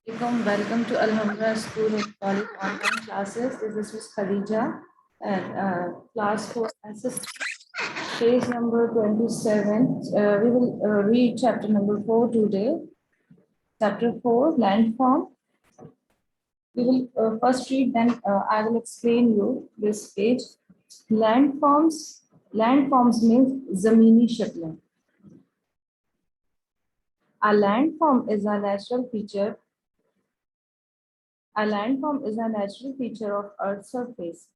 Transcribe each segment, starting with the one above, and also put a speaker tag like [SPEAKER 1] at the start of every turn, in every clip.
[SPEAKER 1] Welcome to Alhambra School of College online classes. This is Ms. Khadija and class 4 assistant, page number 27. We will read chapter number 4 today. Chapter 4, landform. We will first read, then I will explain you this page. Landforms means zamini shaklan. A landform is a natural feature. A landform is a natural feature of Earth's surface.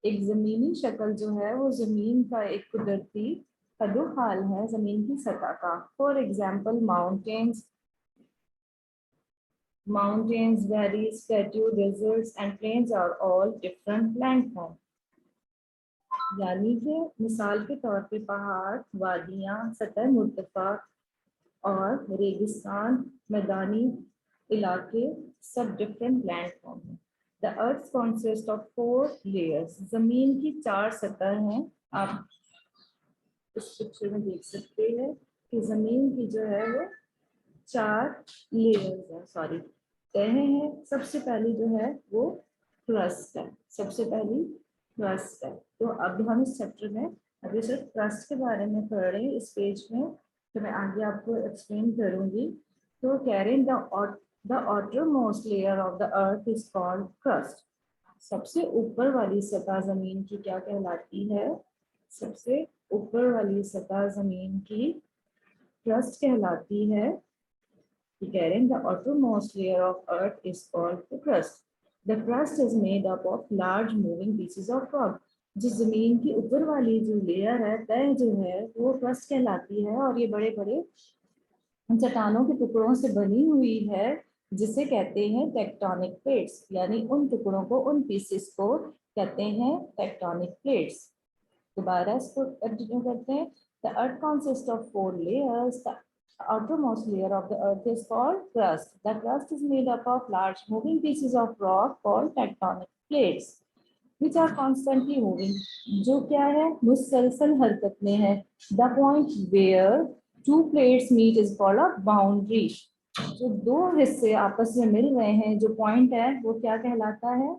[SPEAKER 1] एक जमीनी शक्ल जो है वो जमीन का एक कुदरती कदोखाल है जमीन की सतह का. For example mountains, valleys, plateau, deserts and plains are all different landform. यानी कि मिसाल के तौर पे पहाड़, वादियां, सतह मुर्तफा और रेगिस्तान, मैदानी इलाके सब डिफरेंट लैंडफॉर्म हैं. The Earth consists of 4 layers. जमीन की 4 सतह हैं. आप इस पिक्चर में देख सकते हैं कि जमीन की जो है वो 4 लेयर्स है, सॉरी तहें हैं. सबसे पहली जो है वो क्रस्ट है. सबसे पहली क्रस्ट है. तो अब हम इस चैप्टर में अभी सिर्फ क्रस्ट के बारे में पढ़ रहे हैं इस पेज में, तो मैं आगे आपको एक्सप्लेन करूंगी. तो कह रहे हैं The outermost layer of the earth is called crust. सबसे ऊपर वाली सतह जमीन की क्या कहलाती है? सबसे ऊपर वाली सतह जमीन की crust कहलाती है. कह रहे हैं the outermost layer of earth is called the crust. The crust is made up of large moving pieces of rock. जिस जमीन की ऊपर वाली जो लेयर है, तह जो है वो crust कहलाती है और ये बड़े बड़े चट्टानों के टुकड़ों से बनी हुई है जिसे कहते हैं टेक्टोनिक प्लेट्स. यानी उन टुकड़ों को, उन पीसेस को कहते हैं टेक्टोनिक प्लेट्स. दोबारा इसको कंटिन्यू करते हैं. The earth consist of 4 layers. The outermost layer of the earth is called crust. The crust is made up of large moving pieces of rock called tectonic plates which are constantly moving. जो क्या है? मुसलसल हरकत में है. The point where 2 plates meet is called a boundary. जो 2 हिस्से आपस में मिल रहे हैं, जो पॉइंट है वो क्या कहलाता है?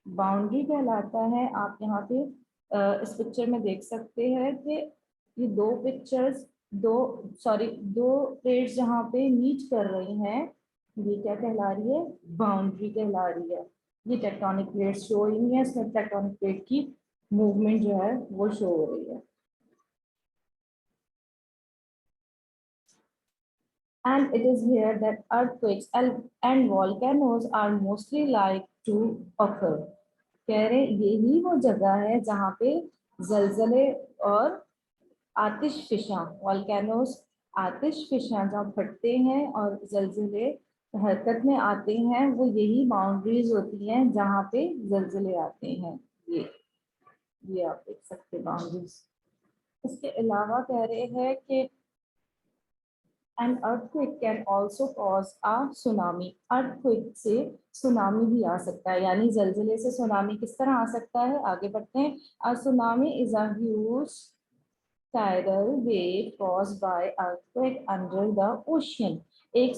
[SPEAKER 1] बाउंड्री कहलाता है. आप यहाँ पे इस पिक्चर में देख सकते हैं कि ये 2 प्लेट्स जहाँ पे मीट कर रही हैं, ये क्या कहला रही है? बाउंड्री कहला रही है. ये टेक्टोनिक प्लेट्स शो हो रही है. इसमें टेक्टोनिक प्लेट की मूवमेंट जो है वो शो हो रही है. And it is here that earthquakes and volcanoes are mostly like to occur. कह रहे यही वो जगह है जहाँ पे जलजले और आतिशफिशां, वॉल्केनोस, आतिशफिशां जहाँ फटते हैं और जलजले हरकत में आते हैं, वो यही बाउंड्रीज होती हैं जहाँ पे जलजले आते हैं. ये आप देख सकते बाउंड्रीज. इसके अलावा कह रहे हैं कि An earthquake can also cause a tsunami. Earthquake से सुनामी भी आ सकता है. यानी जलजले से सुनामी किस तरह आ सकता है? आगे बढ़ते हैं. A tsunami is a huge tidal wave caused by earthquake under the ocean. एक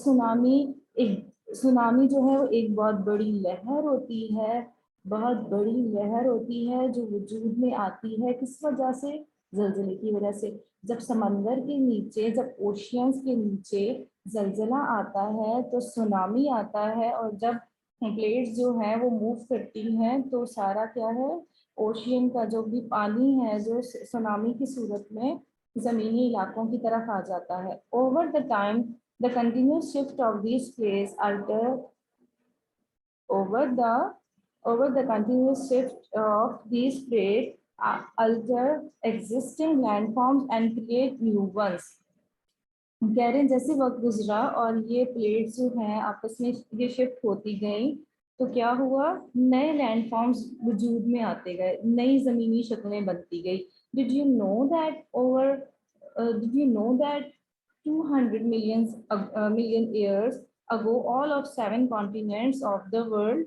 [SPEAKER 1] सुनामी जो है वो एक बहुत बड़ी लहर होती है. बहुत बड़ी लहर होती है जो वजूद में आती है किस वजह से? जलजले की वजह से. जब समंदर के नीचे, जब ओशियंस के नीचे जलजला आता है तो सुनामी आता है. और जब प्लेट्स जो हैं वो मूव करती हैं तो सारा क्या है? ओशियन का जो भी पानी है जो सुनामी की सूरत में जमीनी इलाकों की तरफ आ जाता है. Over the time the continuous shift of this place alter over the continuous shift of these plates alter existing landforms and create new ones. कह रहे हैं जैसे वक्त गुजरा और ये प्लेट्स जो हैं आपस में ये शिफ्ट होती गई तो क्या हुआ? नए लैंडफॉर्म्स वजूद में आते गए, नई जमीनी शक्लें बनती गई. Did you know that 200 million years ago all of 7 continents of the world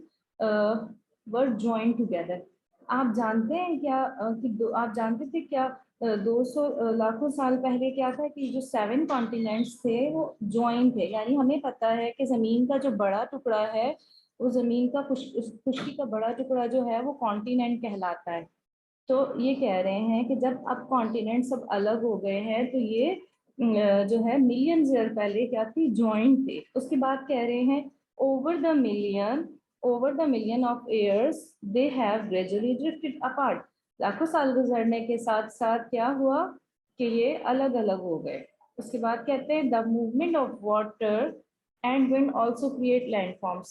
[SPEAKER 1] were joined together? आप जानते हैं क्या आप जानते थे क्या 200 लाखों साल पहले क्या था कि जो 7 कॉन्टिनेंट्स थे वो ज्वाइन थे, यानी हमें पता है कि जमीन का जो बड़ा टुकड़ा है वो जमीन का खुश्की का बड़ा टुकड़ा जो है वो कॉन्टिनेंट कहलाता है। तो ये कह रहे हैं कि जब अब कॉन्टिनेंट सब अलग हो गए हैं तो ये जो है मिलियन ईयर पहले क्या थी, ज्वाइंट थे। उसके बाद कह रहे हैं over the million of years they have gradually drifted apart. लाखों साल गुजरने के साथ साथ क्या हुआ कि ये अलग अलग हो गए। उसके बाद कहते हैं the movement of water and wind also create landforms,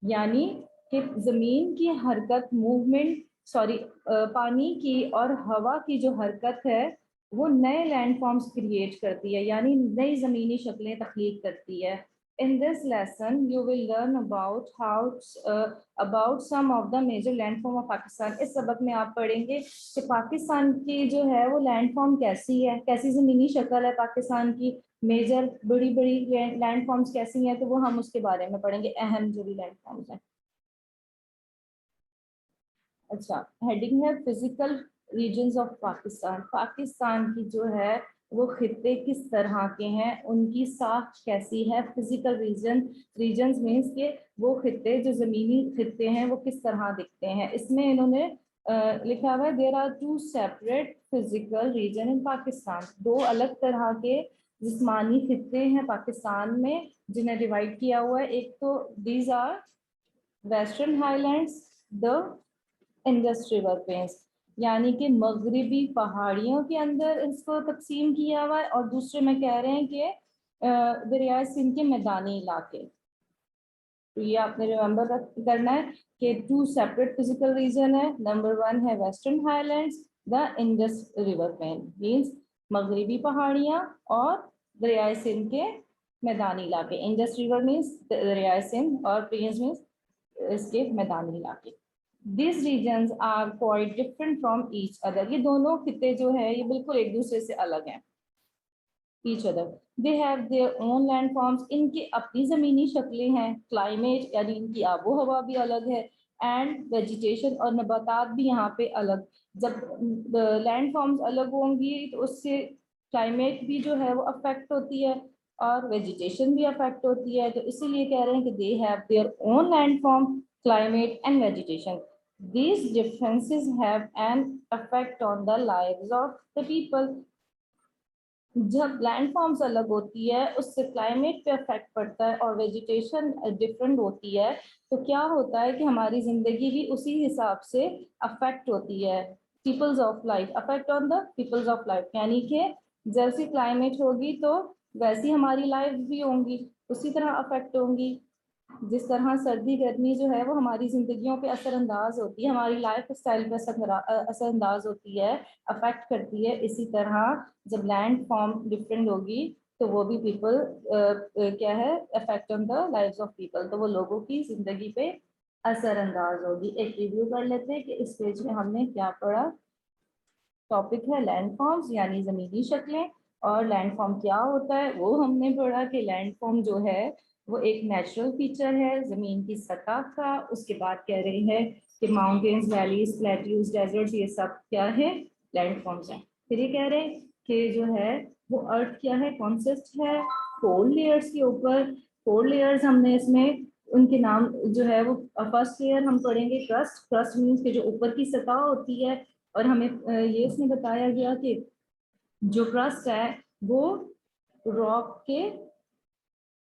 [SPEAKER 1] यानी कि जमीन की हरकत, मूवमेंट, सॉरी, पानी की और हवा की जो हरकत है वो नए लैंडफॉर्म्स क्रिएट करती है, यानी नई जमीनी शक्लें तख्लीक करती है। In this lesson you will learn about some of the major landform of Pakistan. इस सबक में आप पढ़ेंगे कि पाकिस्तान की जो है वो लैंडफॉर्म कैसी है, कैसी जमीनी शक्ल है पाकिस्तान की, मेजर बड़ी बड़ी लैंडफॉर्म्स कैसी हैं, तो वो हम उसके बारे में पढ़ेंगे, अहम जो भी लैंडफॉर्म्स हैं। अच्छा, हेडिंग है physical regions of Pakistan. Pakistan की जो है वो खित्ते किस तरह के हैं, उनकी साख कैसी है। फिजिकल रीजन्स मीन्स के वो खित्ते जो जमीनी खित्ते हैं वो किस तरह दिखते हैं। इसमें इन्होंने लिखा हुआ है there are 2 separate physical region in Pakistan. 2 अलग तरह के जिस्मानी खित्ते हैं पाकिस्तान में जिन्हें डिवाइड किया हुआ है। एक तो these are western highlands, the Indus river plains, यानी कि मगरिबी पहाड़ियों के अंदर इसको तकसीम किया हुआ है, और दूसरे में कह रहे हैं कि दरियाए सिंध के मैदानी इलाके। तो ये आपने रिमेम्बर करना है कि 2 सेपरेट फिजिकल रीजन है। नंबर 1 है western highlands, the Indus river plain means मगरिबी पहाड़ियाँ, और दरियाए सिंध के मैदानी इलाके। इंडस रिवर मीन्स दरियाए सिंध, और प्लेन्स मीन्स इसके मैदानी इलाके। These regions are quite different from each other. ये दोनों खिते जो है ये बिल्कुल एक दूसरे से अलग हैं। Each other. They have their own landforms. इनकी अपनी जमीनी शक्लें हैं। Climate यानी इनकी आबो हवा भी अलग है। And vegetation और नबातात भी यहाँ पे अलग। जब लैंडफॉर्म्स अलग होंगी तो उससे क्लाइमेट भी जो है वो अफेक्ट होती है और वेजिटेशन भी अफेक्ट होती है। तो इसीलिए कह रहे हैं कि they have their own landform, climate and vegetation. These differences have an effect on the lives of the people. जब लैंडफॉर्म्स अलग होती है उससे क्लाइमेट पे अफेक्ट पड़ता है और वेजिटेशन डिफरेंट होती है, तो क्या होता है कि हमारी जिंदगी भी उसी हिसाब से अफेक्ट होती है। Peoples of life, affect on the peoples of life, यानी कि जैसी क्लाइमेट होगी तो वैसी हमारी लाइफ भी होंगी, उसी तरह अफेक्ट होंगी। जिस तरह सर्दी गर्मी जो है वो हमारी जिंदगियों पे असरअंदाज होती है, हमारी लाइफ स्टाइल पे असरअंदाज होती है, अफेक्ट करती है, इसी तरह जब लैंड फॉर्म डिफरेंट होगी तो वो भी पीपल क्या है, affect on the lives of people, तो वो लोगों की जिंदगी पे असरअंदाज होगी। एक रिव्यू कर लेते हैं कि इस पेज में हमने क्या पढ़ा। टॉपिक है लैंडफॉर्म्स यानी जमीनी शक्लें, और लैंडफॉर्म क्या होता है वो हमने पढ़ा कि लैंडफॉर्म जो है वो एक नेचुरल फीचर है जमीन की सतह का। उसके बाद कह रहे हैं कि माउंटेन्स, वैलीज, प्लेट्यूज, डेजर्ट्स, ये सब क्या है, लैंडफॉर्म्स हैं। फिर ये कह रहे हैं कि जो है वो अर्थ क्या है, कॉन्सिस्ट है 4 लेयर्स के ऊपर। 4 लेयर्स हमने इसमें उनके नाम जो है वो, फर्स्ट लेयर हम पढ़ेंगे क्रस्ट। क्रस्ट मीन्स के जो ऊपर की सतह होती है, और हमें ये इसमें बताया गया कि जो क्रस्ट है वो रॉक के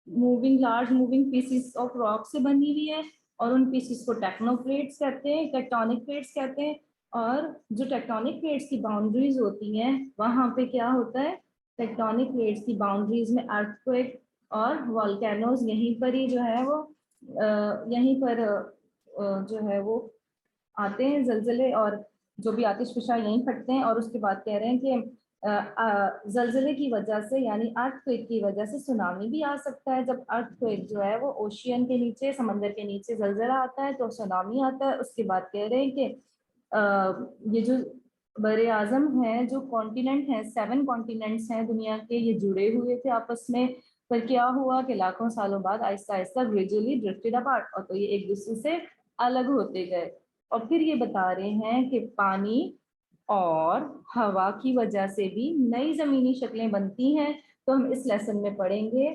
[SPEAKER 1] large moving pieces of rock से बनी हुई है, और उन पीसीस को टेक्नोप्लेट्स कहते हैं, टेक्टोनिक प्लेट्स कहते हैं। और जो टेक्टोनिक प्लेट्स की बाउंड्रीज होती हैं वहां पे क्या होता है, टेक्टोनिक प्लेट्स की बाउंड्रीज में अर्थक्वेक और वॉल्केनोज यहीं पर ही जो है वो यहीं पर जो है वो आते हैं जलजले, और जो भी आतिशफशा यहीं फटते हैं। और उसके बाद कह रहे हैं कि जलजले की वजह से यानी अर्थक्वेक की वजह से सुनामी भी आ सकता है। जब अर्थक्वेक जो है वो ओशियन के नीचे, समंदर के नीचे जलजला आता है तो सुनामी आता है। उसके बाद कह रहे हैं कि ये जो बड़े आजम हैं, जो कॉन्टिनेंट हैं, 7 कॉन्टिनेंट्स हैं दुनिया के, ये जुड़े हुए थे आपस में। पर क्या हुआ कि लाखों सालों बाद Aahista Aahista gradually drifted apart, और तो ये एक दूसरे से अलग होते गए। और फिर ये बता रहे हैं कि पानी और हवा की वजह से भी नई ज़मीनी शक्लें बनती हैं। तो हम इस लेसन में पढ़ेंगे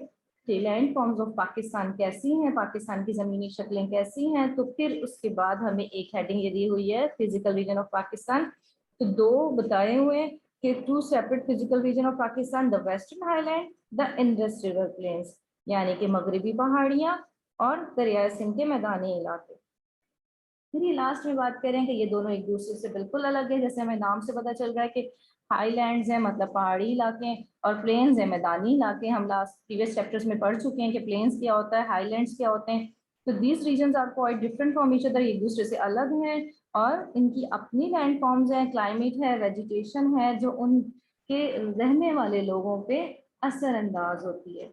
[SPEAKER 1] कि लैंड फॉर्म्स ऑफ पाकिस्तान कैसी हैं, पाकिस्तान की ज़मीनी शक्लें कैसी हैं। तो फिर उसके बाद हमें एक हेडिंग ये दी हुई है फिजिकल रीजन ऑफ पाकिस्तान। तो दो बताए हुए हैं कि two separate physical region of Pakistan, the western highland, the Indus river plains, यानी कि मगरबी पहाड़ियाँ और दरिया सिंध के मैदानी इलाके। फिर ये लास्ट में बात करें कि ये दोनों एक दूसरे से बिल्कुल अलग है। जैसे हमें नाम से पता चल रहा है कि हाईलैंड्स हैं मतलब पहाड़ी इलाके, और प्लेन्स हैं मैदानी इलाके। हम लास्ट प्रीवियस चैप्टर्स में पढ़ चुके हैं कि प्लेन्स क्या होता है, हाईलैंड्स क्या होते हैं। तो these regions are quite different from each other, एक दूसरे से अलग हैं और इनकी अपनी लैंड फॉर्म्स हैं, क्लाइमेट है, वेजिटेशन है, जो उनके रहने वाले लोगों पे असरअंदाज होती है।